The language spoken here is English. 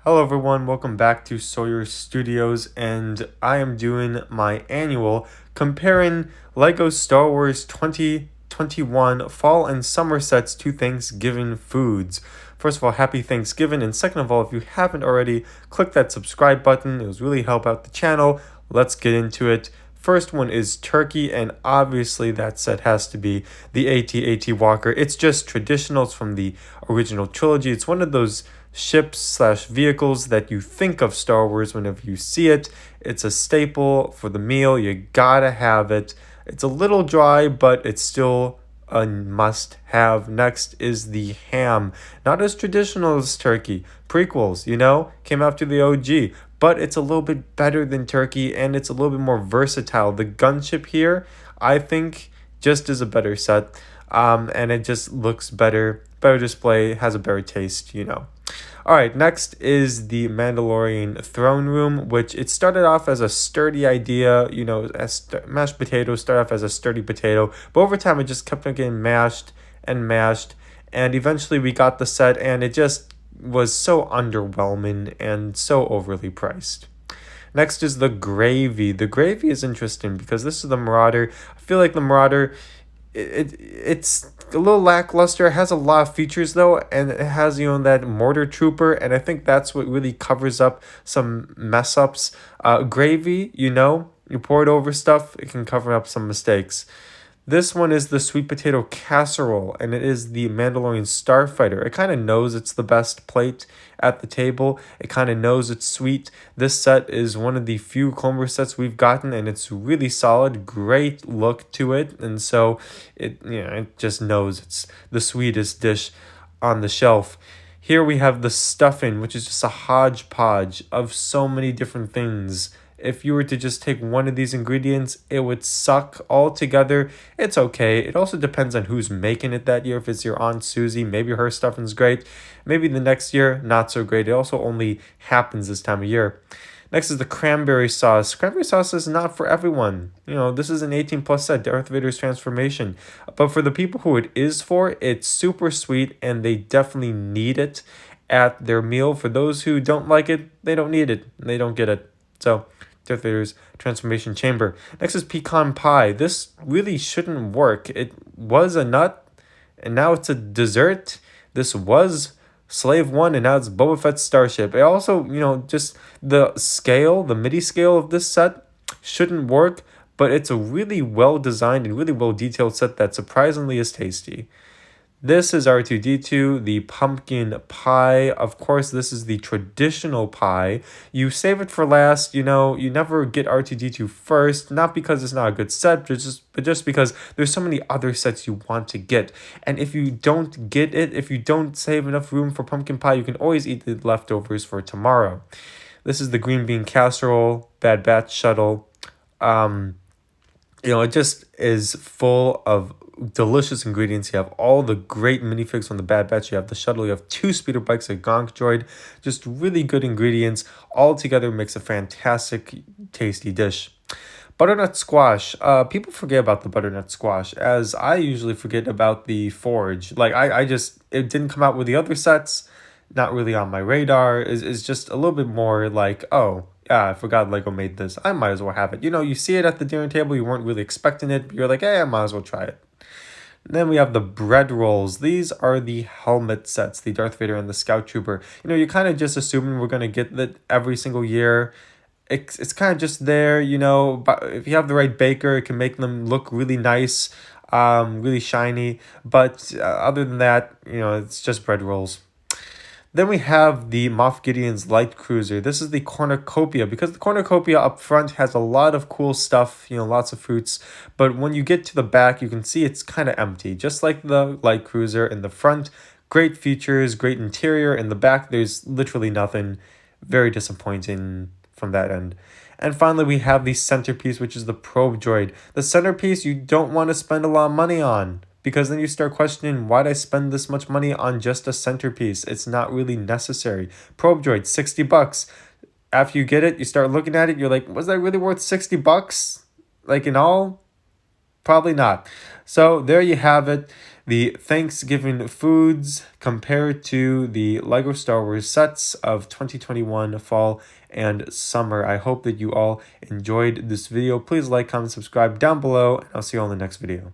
Hello everyone, welcome back to Sawyer Studios, and I am doing my annual comparing LEGO Star Wars 2021 fall and summer sets to Thanksgiving foods. First of all, happy Thanksgiving, and second of all, if you haven't already, click that subscribe button. It would really help out the channel. Let's get into it. First one is turkey, and obviously that set has to be the AT-AT Walker. It's just traditional. It's from the original trilogy. It's one of those ships/vehicles that you think of Star Wars whenever you see it. It's a staple for the meal. You gotta have it. It's a little dry, but it's still a must-have. Next is the ham. Not as traditional as turkey. Prequels, came after the OG, but it's a little bit better than turkey, and it's a little bit more versatile. The gunship here, I think, just is a better set, and it just looks better display, has a better taste. All right, next is the Mandalorian throne room, which it started off as a sturdy idea, as mashed potatoes start off as a sturdy potato, but over time it just kept on getting mashed, and eventually we got the set, and it just was so underwhelming and so overly priced. Next is the gravy. The gravy is interesting because this is the Marauder. I feel like the Marauder, it's a little lackluster. It has a lot of features though, and it has that mortar trooper, and I think that's what really covers up some mess ups. Gravy, you pour it over stuff, it can cover up some mistakes. This one is the sweet potato casserole, and it is the Mandalorian Starfighter. It kind of knows it's the best plate at the table. It kind of knows it's sweet. This set is one of the few Clone Wars sets we've gotten, and it's really solid. Great look to it, and so it just knows it's the sweetest dish on the shelf. Here we have the stuffing, which is just a hodgepodge of so many different things. If you were to just take one of these ingredients, it would suck altogether. It's okay. It also depends on who's making it that year. If it's your Aunt Susie, maybe her stuffing's great. Maybe the next year, not so great. It also only happens this time of year. Next is the cranberry sauce. Cranberry sauce is not for everyone. This is an 18+ set, Darth Vader's transformation. But for the people who it is for, it's super sweet, and they definitely need it at their meal. For those who don't like it, they don't need it. They don't get it. So, Darth Vader's transformation chamber. Next is pecan pie. This really shouldn't work. It was a nut, and now it's a dessert. This was Slave 1, and now it's Boba Fett's Starship. It also, just the scale, the MIDI scale of this set shouldn't work, but it's a really well-designed and really well-detailed set that surprisingly is tasty. This is R2d2 the Pumpkin Pie. Of course, this is the traditional pie. You save it for last. You never get R2d2 first, not because it's not a good set, but just because there's so many other sets you want to get. And if you don't get it, if you don't save enough room for pumpkin pie, you can always eat the leftovers for tomorrow. This is the green bean casserole, Bad Batch shuttle. It just is full of delicious ingredients. You have all the great minifigs from the Bad Batch. You have the shuttle. You have 2 speeder bikes, a gonk droid. Just really good ingredients. All together makes a fantastic, tasty dish. Butternut Squash. People forget about the Butternut Squash, as I usually forget about the Forge. It didn't come out with the other sets. Not really on my radar. Is just a little bit more like, oh, yeah, I forgot LEGO made this. I might as well have it. You see it at the dinner table. You weren't really expecting it, but you're like, hey, I might as well try it. Then we have the bread rolls. These are the helmet sets, the Darth Vader and the Scout Trooper. You're kind of just assuming we're going to get that every single year. It's kind of just there, but if you have the right baker, it can make them look really nice, really shiny. But other than that, it's just bread rolls. Then we have the Moff Gideon's light cruiser. This is the cornucopia, because the cornucopia up front has a lot of cool stuff, lots of fruits. But when you get to the back, you can see it's kind of empty, just like the light cruiser in the front. Great features, great interior. In the back, there's literally nothing. Very disappointing from that end. And finally, we have the centerpiece, which is the probe droid. The centerpiece you don't want to spend a lot of money on, because then you start questioning, why'd I spend this much money on just a centerpiece? It's not really necessary. Probe droid, $60. After you get it, you start looking at it, you're like, was that really worth $60? Like in all? Probably not. So there you have it, the Thanksgiving foods compared to the LEGO Star Wars sets of 2021 fall and summer. I hope that you all enjoyed this video. Please like, comment, subscribe down below, and I'll see you all in the next video.